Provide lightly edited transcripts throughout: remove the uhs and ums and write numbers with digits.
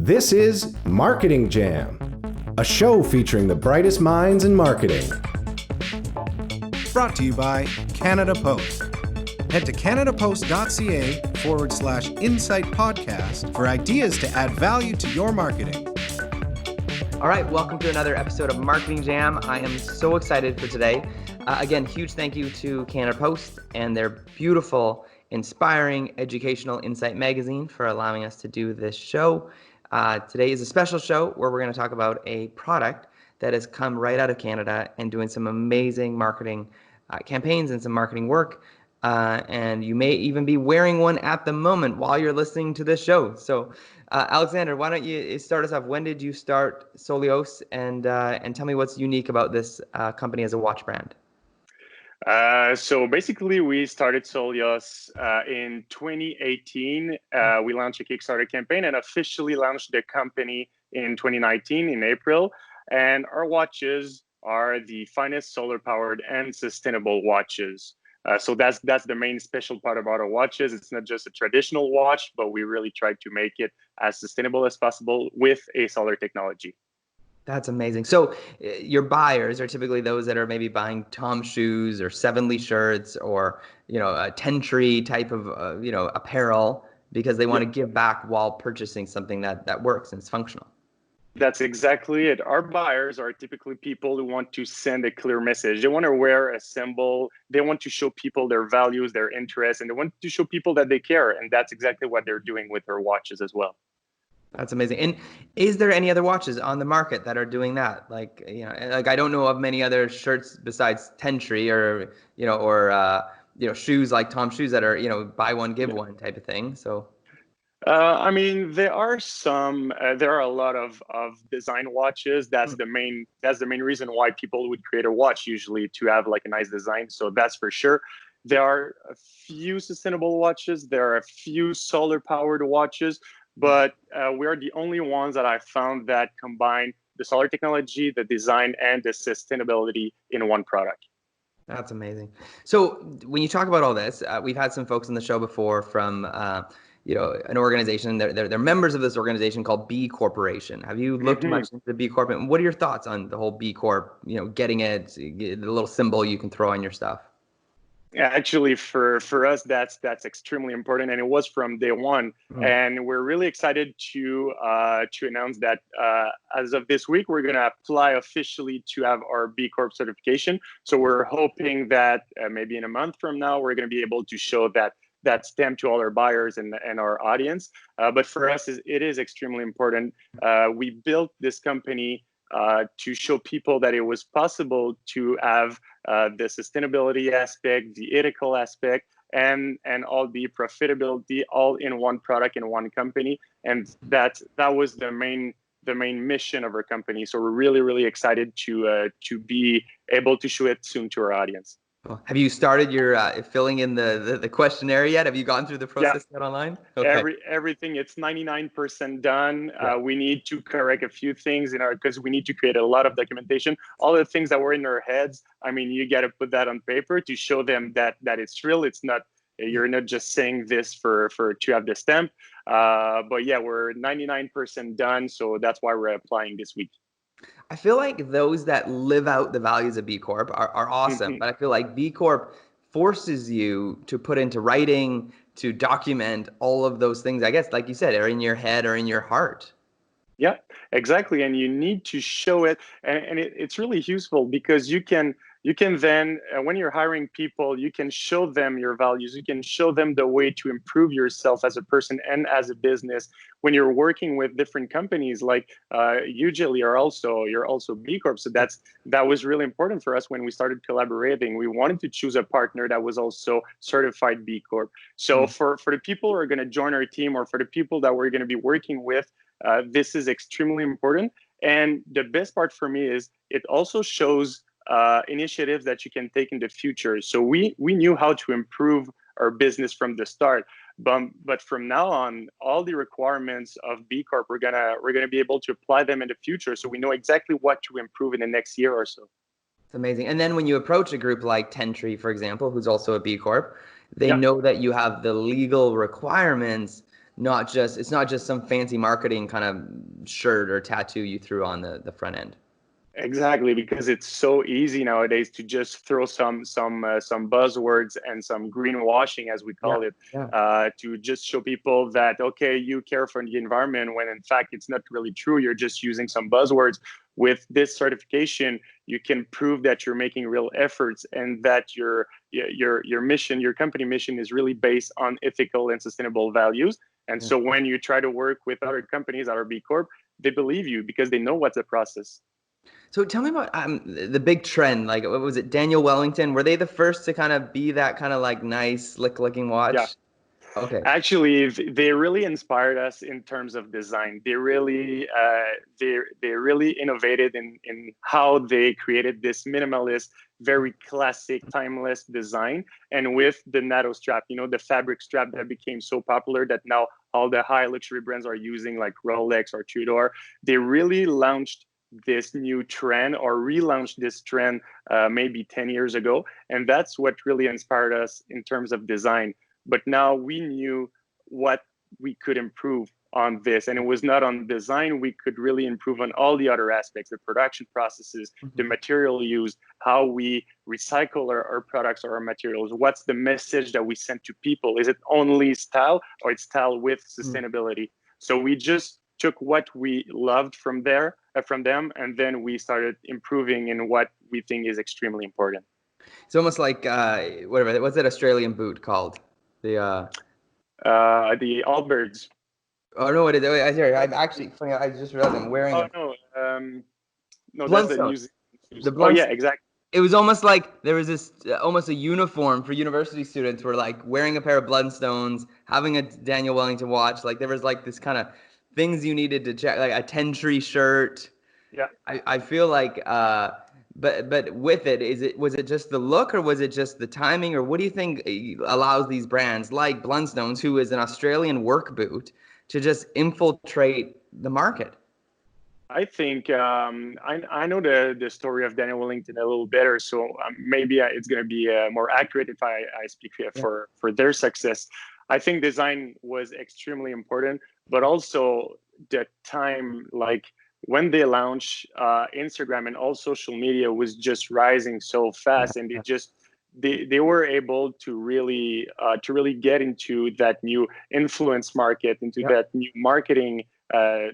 This is Marketing Jam, a show featuring the brightest minds in marketing. Brought to you by Canada Post. Head to canadapost.ca/insight podcast for ideas to add value to your marketing. All right, welcome to another episode of Marketing Jam. I am so excited for today. Again, huge thank you to Canada Post and their beautiful, inspiring, educational Insight magazine for allowing us to do this show. Today is a special show where we're going to talk about a product that has come right out of Canada and doing some amazing marketing campaigns and some marketing work. And you may even be wearing one at the moment while you're listening to this show. So, Alexandre, why don't you start us off? When did you start Solios, and tell me what's unique about this company as a watch brand? So basically, we started Solios in 2018. We launched a Kickstarter campaign and officially launched the company in 2019 in April. And our watches are the finest solar-powered and sustainable watches. So that's the main special part about our watches. It's not just a traditional watch, but we really try to make it as sustainable as possible with a solar technology. That's amazing. So your buyers are typically those that are maybe buying Tom shoes or 7 Lee shirts or, a Tentree type of, apparel because they want to give back while purchasing something that works and is functional. That's exactly it. Our buyers are typically people who want to send a clear message. They want to wear a symbol. They want to show people their values, their interests, and they want to show people that they care. And that's exactly what they're doing with their watches as well. That's amazing. And is there any other watches on the market that are doing that? Like I don't know of many other shirts besides Tentree or shoes like Tom shoes that are, buy one, give one type of thing. So. There are some. There are a lot of design watches. That's the main reason why people would create a watch, usually to have like a nice design. So that's for sure. There are a few sustainable watches. There are a few solar powered watches, but we are the only ones that I found that combine the solar technology, the design, and the sustainability in one product. That's amazing. So when you talk about all this, we've had some folks on the show before from. An organization, they're members of this organization called B Corporation. Have you looked much into B Corp? And what are your thoughts on the whole B Corp, getting it, the little symbol you can throw on your stuff? Yeah, actually, for us, that's extremely important, and it was from day one. And we're really excited to announce that as of this week, we're going to apply officially to have our B Corp certification. So we're hoping that maybe in a month from now, we're going to be able to show that stamp to all our buyers and our audience. But for us, it is extremely important. We built this company to show people that it was possible to have the sustainability aspect, the ethical aspect, and all the profitability all in one product in one company. And that was the main mission of our company. So we're really, really excited to be able to show it soon to our audience. Have you started your filling in the questionnaire yet? Have you gone through the process yet online? Okay. Everything, it's 99% done. Yeah. We need to correct a few things because we need to create a lot of documentation. All the things that were in our heads, you got to put that on paper to show them that it's real. It's not, you're not just saying this for to have the stamp. But yeah, we're 99% done. So that's why we're applying this week. I feel like those that live out the values of B Corp are awesome, but I feel like B Corp forces you to put into writing, to document all of those things, I guess, like you said, are in your head or in your heart. Yeah, exactly. And you need to show it. And it's really useful because you can then, when you're hiring people, you can show them your values. You can show them the way to improve yourself as a person and as a business. When you're working with different companies, like usually you're also B Corp. So that was really important for us when we started collaborating. We wanted to choose a partner that was also certified B Corp. So for the people who are going to join our team or for the people that we're going to be working with, this is extremely important. And the best part for me is it also shows initiatives that you can take in the future. So we knew how to improve our business from the start, but from now on, all the requirements of B Corp, we're gonna be able to apply them in the future. So we know exactly what to improve in the next year or so. It's amazing. And then when you approach a group like Tentree, for example, who's also a B Corp, they know that you have the legal requirements it's not just some fancy marketing kind of shirt or tattoo you threw on the front end. Exactly, because it's so easy nowadays to just throw some buzzwords and some greenwashing, as we call it, to just show people that, okay, you care for the environment, when in fact it's not really true. You're just using some buzzwords. With this certification, you can prove that you're making real efforts and that your mission, your company mission, is really based on ethical and sustainable values. And so when you try to work with other companies that are B Corp, they believe you because they know what's the process. So tell me about the big trend. Like, what was it? Daniel Wellington. Were they the first to kind of be that kind of like nice, slick-looking watch? Yeah. Okay. Actually, they really inspired us in terms of design. They really innovated in how they created this minimalist, very classic, timeless design. And with the NATO strap, the fabric strap that became so popular that now all the high luxury brands are using, like Rolex or Tudor, they really launched this new trend, or relaunched this trend maybe 10 years ago. And that's what really inspired us in terms of design. But now we knew what we could improve on this. And it was not on design. We could really improve on all the other aspects, the production processes, the material used, how we recycle our products or our materials. What's the message that we send to people? Is it only style, or it's style with sustainability? So we just took what we loved from them, and then we started improving in what we think is extremely important. It's almost like what's that Australian boot called? The Allbirds. Oh no, it is. I'm actually funny. I just realized I'm wearing. No, that's the New Zealand. Oh yeah, exactly. It was almost like there was this almost a uniform for university students, were like wearing a pair of Bloodstones, having a Daniel Wellington watch. Like there was like this kind of things you needed to check, like a 10-tree shirt. Yeah. I feel like, but with it, was it just the look, or was it just the timing, or what do you think allows these brands like Blundstones, who is an Australian work boot, to just infiltrate the market? I think I know the story of Daniel Wellington a little better, so maybe it's going to be more accurate if I speak for their success. I think design was extremely important, but also the time, like when they launched, Instagram and all social media was just rising so fast, and they were able to really get into that new influence market, into that new marketing,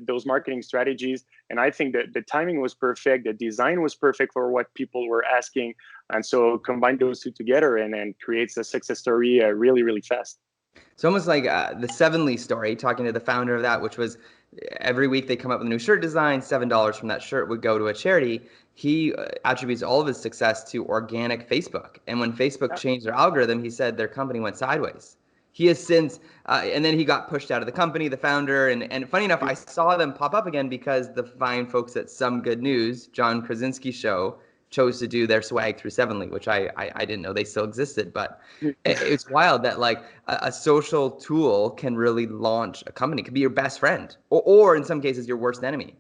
those marketing strategies. And I think that the timing was perfect, the design was perfect for what people were asking, and so combine those two together and creates a success story really, really fast. It's almost like the Sevenly story, talking to the founder of that, which was every week they come up with a new shirt design, $7 from that shirt would go to a charity. He attributes all of his success to organic Facebook. And when Facebook changed their algorithm, he said their company went sideways. He has since, and then he got pushed out of the company, the founder. And funny enough, I saw them pop up again because the fine folks at Some Good News, John Krasinski's show, chose to do their swag through Sevenly, which I didn't know they still existed. But it's wild that like a social tool can really launch a company. It could be your best friend, or in some cases your worst enemy.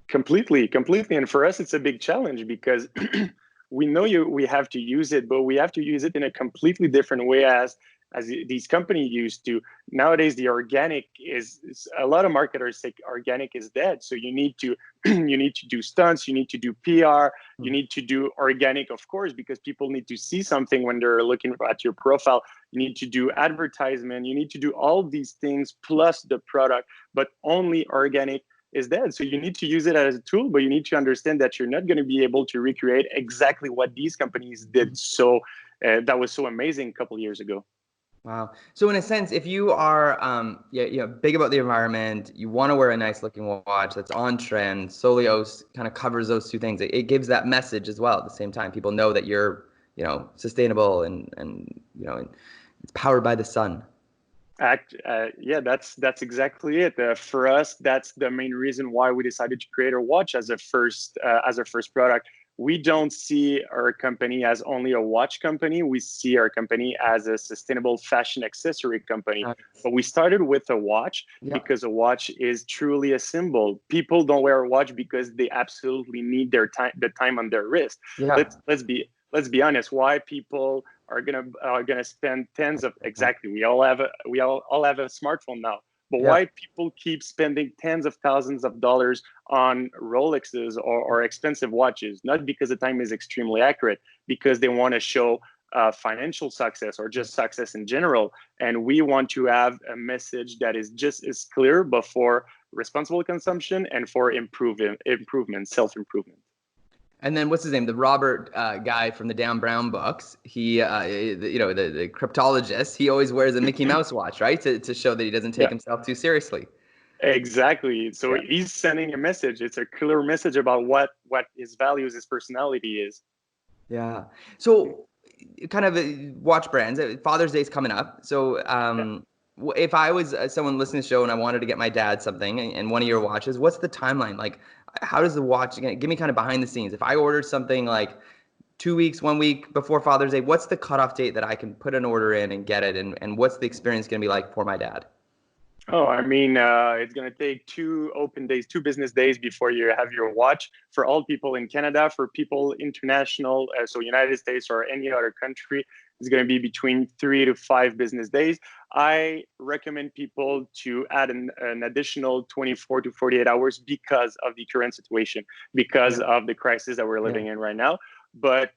Completely. And for us, it's a big challenge because we know we have to use it, but we have to use it in a completely different way as these companies used to. Nowadays, the organic is a lot of marketers say organic is dead. So you need to do stunts, you need to do PR, you need to do organic, of course, because people need to see something when they're looking at your profile. You need to do advertisement, you need to do all these things plus the product, but only organic is dead. So you need to use it as a tool, but you need to understand that you're not going to be able to recreate exactly what these companies did. So that was so amazing a couple of years ago. Wow. So in a sense, if you are big about the environment, you want to wear a nice looking watch that's on trend, Solios kind of covers those two things. It gives that message as well at the same time. People know that you're, sustainable and it's powered by the sun. That's exactly it. For us, that's the main reason why we decided to create our watch as our first product. We don't see our company as only a watch company. We see our company as a sustainable fashion accessory company. But we started with a watch because a watch is truly a symbol. People don't wear a watch because they absolutely need the time on their wrist. Let's be honest. Why people are gonna spend tens of we all have a smartphone now. But Yeah. why people keep spending tens of thousands of dollars on Rolexes or expensive watches? Not because the time is extremely accurate, because they want to show financial success or just success in general. And we want to have a message that is just as clear, but for responsible consumption and for improvement, self-improvement. And then what's his name? The Robert guy from the Dan Brown books. He, the cryptologist. He always wears a Mickey Mouse watch, right, to show that he doesn't take Yeah. himself too seriously. Exactly. So Yeah. he's sending a message. It's a clear message about what his values, his personality is. Yeah. So, kind of watch brands. Father's Day is coming up. So, if I was someone listening to the show and I wanted to get my dad something and one of your watches, what's the timeline? Like, how does the watch? Give me kind of behind the scenes. If I ordered something like 2 weeks, 1 week before Father's Day, what's the cutoff date that I can put an order in and get it? And what's the experience going to be like for my dad? Oh, I mean, it's going to take 2 open days, 2 business days before you have your watch. For all people in Canada, for people international, so United States or any other country, it's going to be between 3 to 5 business days. I recommend people to add an additional 24 to 48 hours because of the current situation, because of the crisis that we're living in right now. But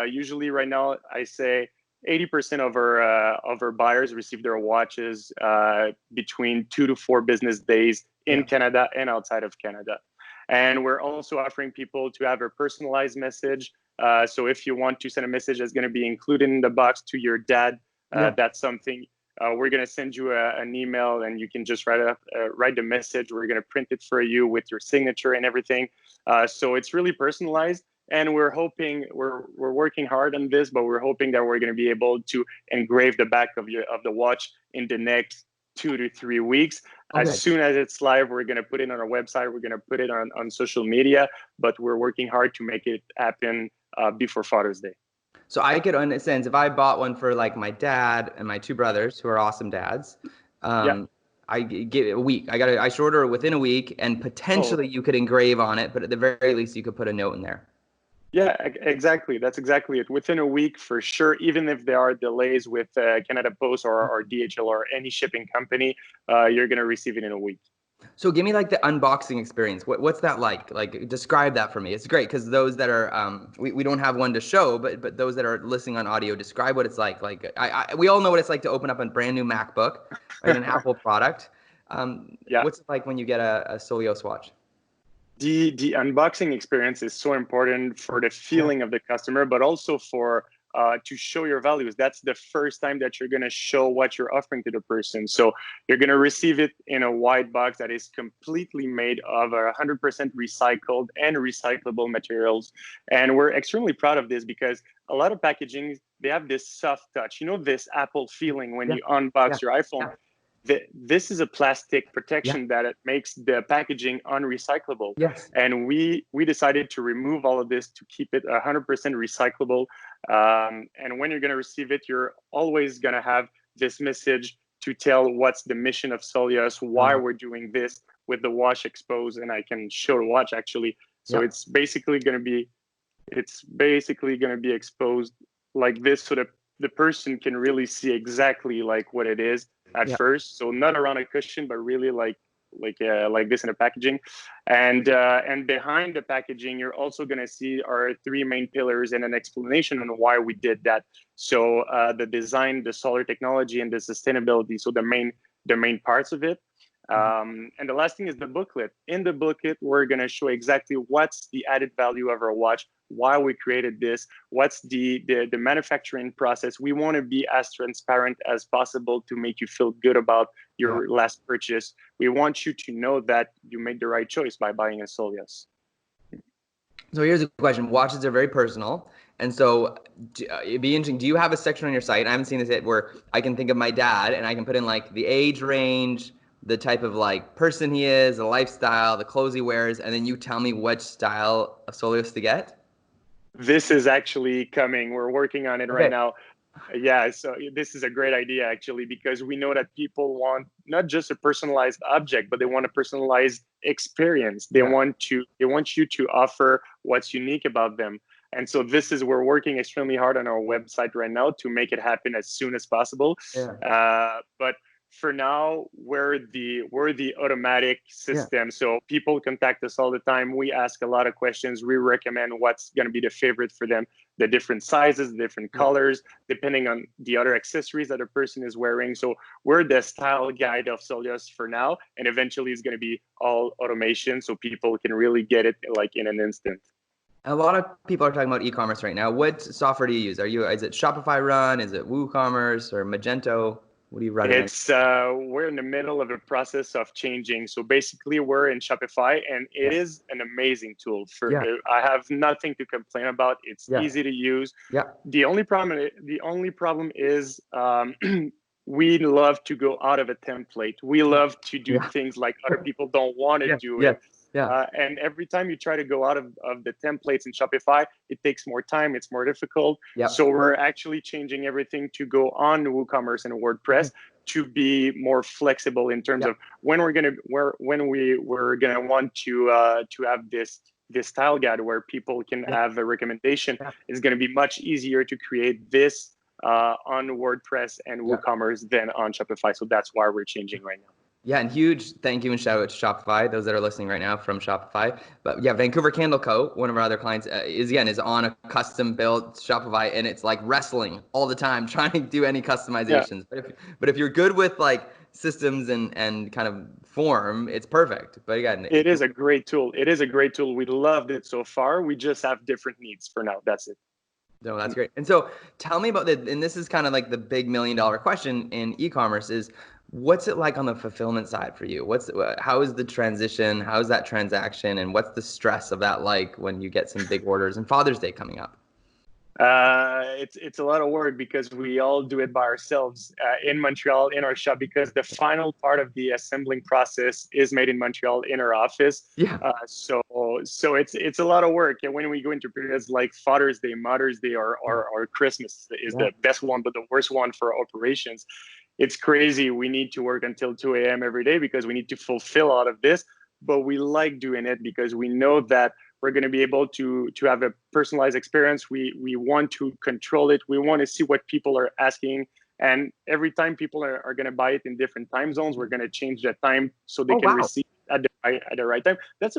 usually right now, I say 80% of our buyers receive their watches between 2 to 4 business days in Canada and outside of Canada. And we're also offering people to have a personalized message. So if you want to send a message that's going to be included in the box to your dad, that's something we're going to send you an email, and you can just write the message. We're going to print it for you with your signature and everything. So it's really personalized. And we're hoping, we're working hard on this, but we're hoping that we're going to be able to engrave the back of the watch in the next 2 to 3 weeks. Okay. As soon as it's live, we're going to put it on our website. We're going to put it on social media, but we're working hard to make it happen before Father's Day. So I could understand if I bought one for like my dad and my 2 brothers who are awesome dads. I give it a week. I should order it within a week, and potentially you could engrave on it, but at the very least you could put a note in there. Yeah, exactly. That's exactly it. Within a week, for sure, even if there are delays with Canada Post or DHL or any shipping company, you're going to receive it in a week. So give me like the unboxing experience. What's that like? Like, describe that for me. It's great because those that are, we don't have one to show, but those that are listening on audio, describe what it's like. Like, we all know what it's like to open up a brand new MacBook, right, an Apple product. What's it like when you get a Solios watch? The unboxing experience is so important for the feeling of the customer, but also for to show your values. That's the first time that you're going to show what you're offering to the person. So you're going to receive it in a white box that is completely made of 100% recycled and recyclable materials. And we're extremely proud of this because a lot of packaging, they have this soft touch. You know, this Apple feeling when you unbox your iPhone. This is a plastic protection that it makes the packaging unrecyclable. Yes. And we decided to remove all of this to keep it 100% recyclable. And when you're going to receive it, you're always going to have this message to tell what's the mission of Solios, why we're doing this with the watch exposed. And I can show the watch actually. So it's basically going to be exposed like this, so that the person can really see exactly like what it is at first. So not around a cushion, but really like this in a packaging. And behind the packaging, you're also going to see our 3 main pillars and an explanation on why we did that. So the design, the solar technology, and the sustainability. So the main parts of it. And the last thing is the booklet. In the booklet, we're going to show exactly what's the added value of our watch, why we created this, what's the manufacturing process. We want to be as transparent as possible to make you feel good about your last purchase. We want you to know that you made the right choice by buying a Solios. So here's a question. Watches are very personal. And so it'd be interesting. Do you have a section on your site? I haven't seen this yet, where I can think of my dad and I can put in like the age range, the type of like person he is, the lifestyle, the clothes he wears, and then you tell me which style of Solios to get? This is actually coming. We're working on it right now. Yeah, so this is a great idea actually, because we know that people want not just a personalized object, but they want a personalized experience. They want you to offer what's unique about them. And so we're working extremely hard on our website right now to make it happen as soon as possible. But for now, we're the automatic system. So people contact us all the time. We ask a lot of questions. We recommend what's going to be the favorite for them, the different sizes, the different colors, depending on the other accessories that a person is wearing. So we're the style guide of Solios for now, and eventually it's going to be all automation, so people can really get it like in an instant. A lot of people are talking about e-commerce right now. What software do you use? Is it Shopify Run? Is it WooCommerce or Magento? What do you run? We're in the middle of a process of changing. So basically, we're in Shopify, and it is an amazing tool. I have nothing to complain about. It's easy to use. The only problem is we love to go out of a template. We love to do things like other people don't want to do it. And every time you try to go out of the templates in Shopify, it takes more time. It's more difficult. So we're actually changing everything to go on WooCommerce and WordPress to be more flexible in terms of when we're gonna want to have this style guide where people can have a recommendation. It's going to be much easier to create this on WordPress and WooCommerce than on Shopify. So that's why we're changing right now. Yeah, and huge thank you and shout out to Shopify, those that are listening right now from Shopify. But yeah, Vancouver Candle Co., one of our other clients, is on a custom built Shopify, and it's like wrestling all the time trying to do any customizations. But if you're good with like systems and kind of form, it's perfect. But again, it is a great tool. We loved it so far. We just have different needs for now. That's it. No, that's great. And so tell me about and this is kind of like the big $1 million question in e-commerce is, what's it like on the fulfillment side for you? How is the transition? How is that transaction? And what's the stress of that like when you get some big orders and Father's Day coming up? It's a lot of work because we all do it by ourselves in Montreal in our shop, because the final part of the assembling process is made in Montreal in our office. So it's a lot of work. And when we go into periods like Father's Day, Mother's Day, or Christmas is the best one, but the worst one for operations. It's crazy. We need to work until 2 a.m. every day because we need to fulfill all of this. But we like doing it because we know that we're going to be able to have a personalized experience. We want to control it. We want to see what people are asking. And every time people are going to buy it in different time zones, we're going to change that time so they can receive at the right time. That's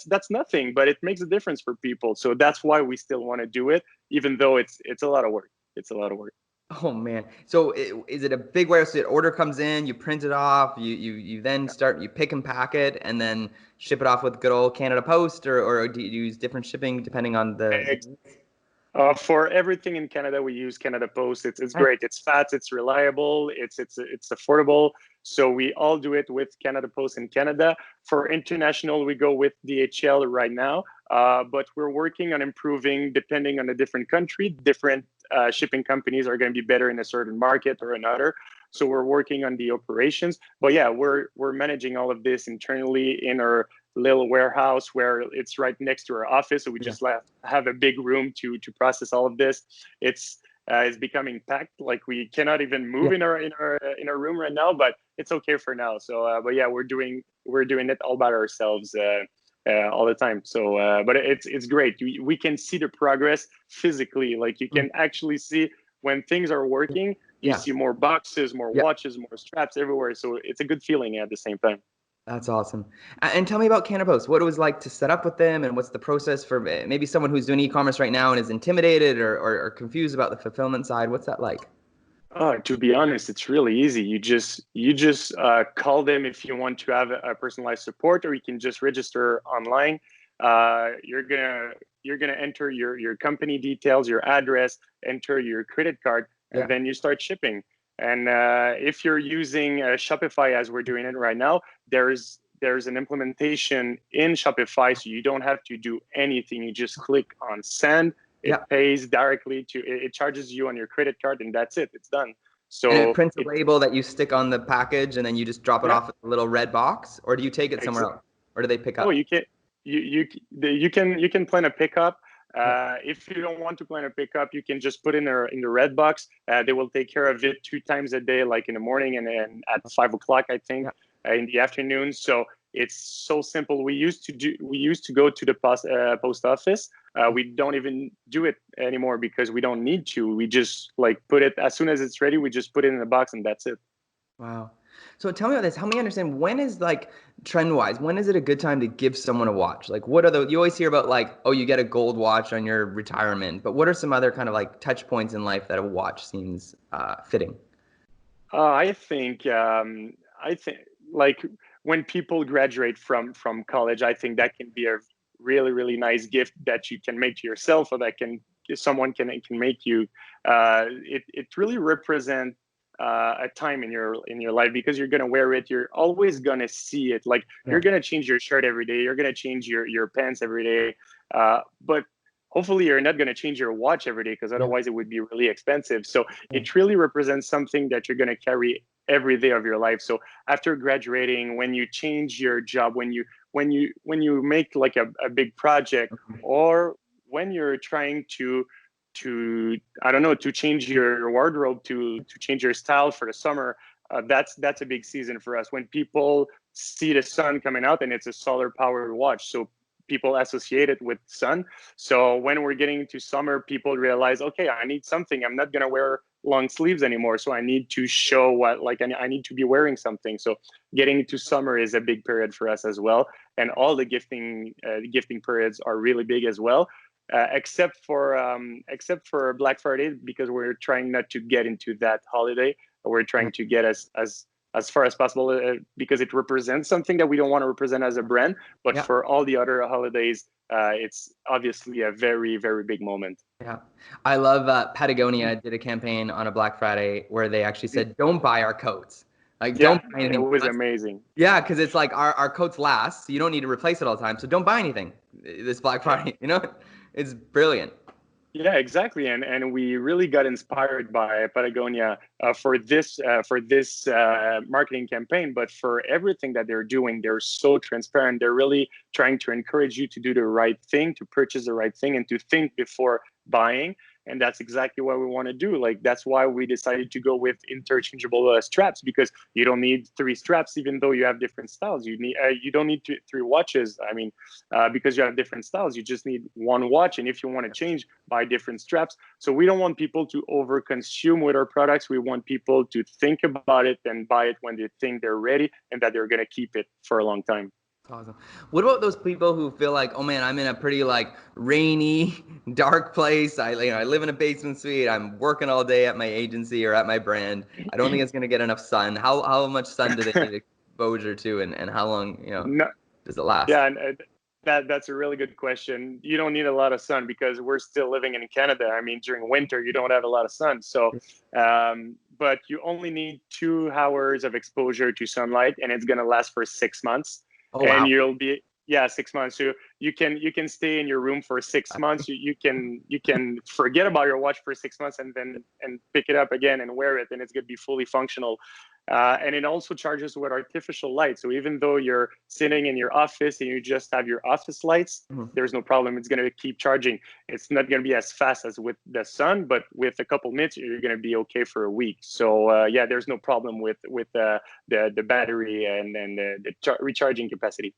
that's nothing, but it makes a difference for people. So that's why we still want to do it, even though it's a lot of work. It's a lot of work. Oh man! So is it a big warehouse? The order comes in, you print it off, you then you pick and pack it, and then ship it off with good old Canada Post, or do you use different shipping depending on the? For everything in Canada, we use Canada Post. It's great. It's fast. It's reliable. It's affordable. So we all do it with Canada Post in Canada. For international, we go with DHL right now. But we're working on improving depending on a different country. Different shipping companies are going to be better in a certain market or another. So we're working on the operations. But yeah, we're managing all of this internally in our little warehouse where it's right next to our office. So we just have a big room to process all of this. It's becoming packed. Like we cannot even move in our room right now, but it's okay for now. So but yeah, we're doing it all by ourselves all the time. So but it's great. We can see the progress physically. Like you can actually see when things are working. You see more boxes, more watches, more straps everywhere. So it's a good feeling at the same time. That's awesome. And tell me about Canada Post. What it was like to set up with them, and what's the process for maybe someone who's doing e-commerce right now and is intimidated or confused about the fulfillment side? What's that like? To be honest, it's really easy. You just call them if you want to have a personalized support, or you can just register online. You're gonna enter your company details, your address, enter your credit card, and then you start shipping. And if you're using Shopify, as we're doing it right now, there's an implementation in Shopify, so you don't have to do anything. You just click on send. It pays directly it charges you on your credit card, and that's it. It's done. So and it prints a label that you stick on the package, and then you just drop it off in a little red box, or do you take it somewhere else, or do they pick up? Oh, you can. You can plan a pickup. If you don't want to plan a pickup, you can just put in the red box. They will take care of it 2 times a day, like in the morning and then at 5 o'clock, I think, in the afternoon. So it's so simple. We used to go to the post office. We don't even do it anymore because we don't need to. We just like put it as soon as it's ready. We just put it in the box and that's it. Wow. So tell me about this. Help me understand, when is like trend wise, when is it a good time to give someone a watch? Like what are you always hear about like, oh, you get a gold watch on your retirement, but what are some other kind of like touch points in life that a watch seems fitting? I think like when people graduate from college, I think that can be a really nice gift that you can make to yourself, or that can someone can make you. It really represents a time in your life, because you're gonna wear it. You're always gonna see it. Like Yeah. you're gonna change your shirt every day. You're gonna change your pants every day. But hopefully you're not going to change your watch every day, because Yeah. otherwise it would be really expensive. So Yeah. it really represents something that you're going to carry every day of your life. So after graduating, when you change your job, when you make like a big project, or when you're trying to I don't know, to change your wardrobe, to change your style for the summer, that's a big season for us, when people see the sun coming out, and it's a solar powered watch. So people associate it with sun. So when we're getting into summer, people realize, okay, I need something. I'm not gonna wear long sleeves anymore, so I need to show what, like, I need to be wearing something. So getting into summer is a big period for us as well, and all the gifting periods are really big as well. Except for Black Friday, because we're trying not to get into that holiday. We're trying to get as far as possible, because it represents something that we don't want to represent as a brand. But Yeah. for all the other holidays, it's obviously a very big moment. Yeah. I love Patagonia did a campaign on a Black Friday where they actually said, don't buy our coats. Like, Yeah, don't buy it anything was from us. amazing. Yeah, because it's like our coats last, so you don't need to replace it all the time. So don't buy anything this Black Yeah. Friday. It's brilliant. Yeah, exactly, and we really got inspired by Patagonia for this marketing campaign. But for everything that they're doing, they're so transparent. They're really trying to encourage you to do the right thing, to purchase the right thing, and to think before buying. And that's exactly what we want to do. Like that's why we decided to go with interchangeable straps, because you don't need three straps, even though you have different styles. You don't need three watches. I mean, because you have different styles, you just need one watch. And if you want to change, buy different straps. So we don't want people to over consume with our products. We want people to think about it and buy it when they think they're ready, and that they're going to keep it for a long time. Awesome. What about those people who feel like, oh man, I'm in a pretty like rainy, dark place. I live in a basement suite. I'm working all day at my agency or at my brand. I don't think it's gonna get enough sun. How much sun do they need exposure to, and how long No, does it last? yeah, and that's a really good question. You don't need a lot of sun, because we're still living in Canada. I mean, during winter, you don't have a lot of sun. So, but you only need 2 hours of exposure to sunlight, and it's gonna last for 6 months, Oh and wow. you'll be, yeah, 6 months. So you can stay in your room for 6 months. You can forget about your watch for 6 months, and then pick it up again and wear it, and it's gonna be fully functional. And it also charges with artificial light. So even though you're sitting in your office and you just have your office lights, Mhm. there's no problem. It's going to keep charging. It's not going to be as fast as with the sun, but with a couple minutes, you're going to be okay for a week. So yeah, there's no problem with the battery and the recharging capacity.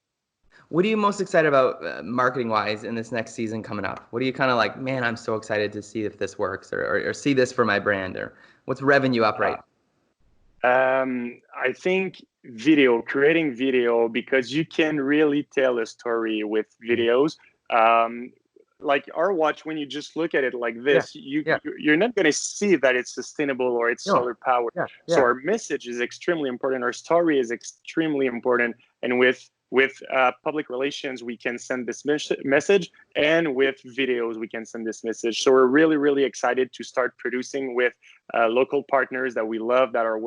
What are you most excited about marketing wise in this next season coming up? What are you kind of like, man, I'm so excited to see if this works, or see this for my brand, or what's revenue up right? I think creating video, because you can really tell a story with videos. Um, like our watch, when you just look at it like Yeah. this, Yeah. you're not going to see that it's sustainable or it's No. solar powered. Yeah. So Yeah. our message is extremely important. Our story is extremely important, and with public relations, we can send this message, and with videos, we can send this message. So we're really excited to start producing with local partners that we love, that are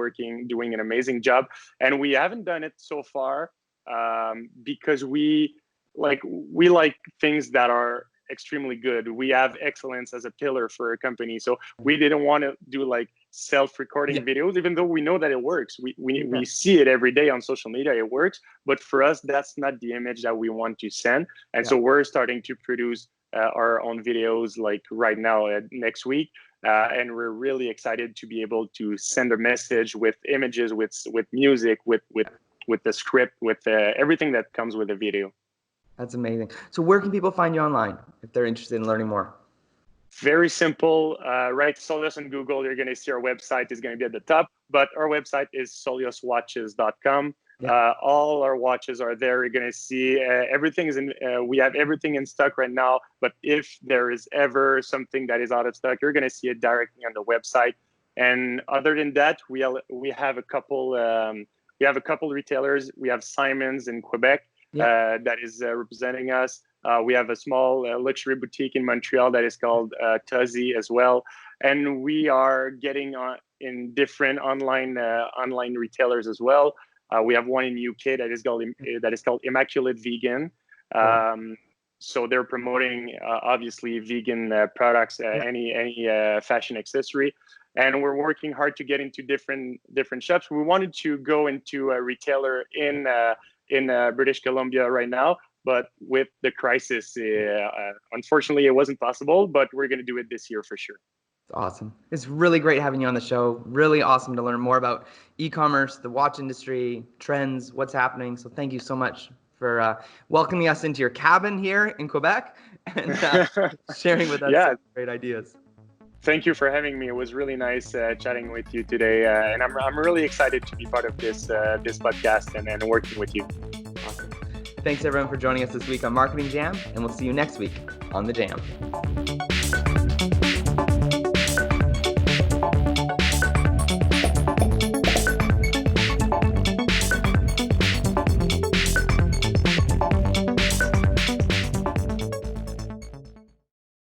doing an amazing job. And we haven't done it so far, because we like things that are extremely good. We have excellence as a pillar for a company. So we didn't want to do like self-recording Yeah. videos, even though we know that it works. We, Yeah. we see it every day on social media, it works. But for us, that's not the image that we want to send. And Yeah. so we're starting to produce our own videos like right now, next week. And we're really excited to be able to send a message with images, with music, with the script, with everything that comes with a video. That's amazing. So where can people find you online if they're interested in learning more? Very simple. Write Solios on Google. You're going to see our website is going to be at the top, but our website is solioswatches.com. Yeah. All our watches are there. You're going to see everything is in. We have everything in stock right now. But if there is ever something that is out of stock, you're going to see it directly on the website. And other than that, we have a couple. We have a couple retailers. We have Simon's in Quebec that is representing us. We have a small luxury boutique in Montreal that is called Tuzzy as well, and we are getting in different online retailers as well. We have one in UK that is called Immaculate Vegan. So they're promoting obviously vegan products, any fashion accessory, and we're working hard to get into different shops. We wanted to go into a retailer in British Columbia right now. But with the crisis, unfortunately, it wasn't possible, but we're going to do it this year for sure. It's awesome. It's really great having you on the show. Really awesome to learn more about e-commerce, the watch industry, trends, what's happening. So thank you so much for welcoming us into your cabin here in Quebec and sharing with us some great ideas. Thank you for having me. It was really nice chatting with you today. And I'm really excited to be part of this podcast and working with you. Awesome. Thanks everyone for joining us this week on Marketing Jam, and we'll see you next week on The Jam.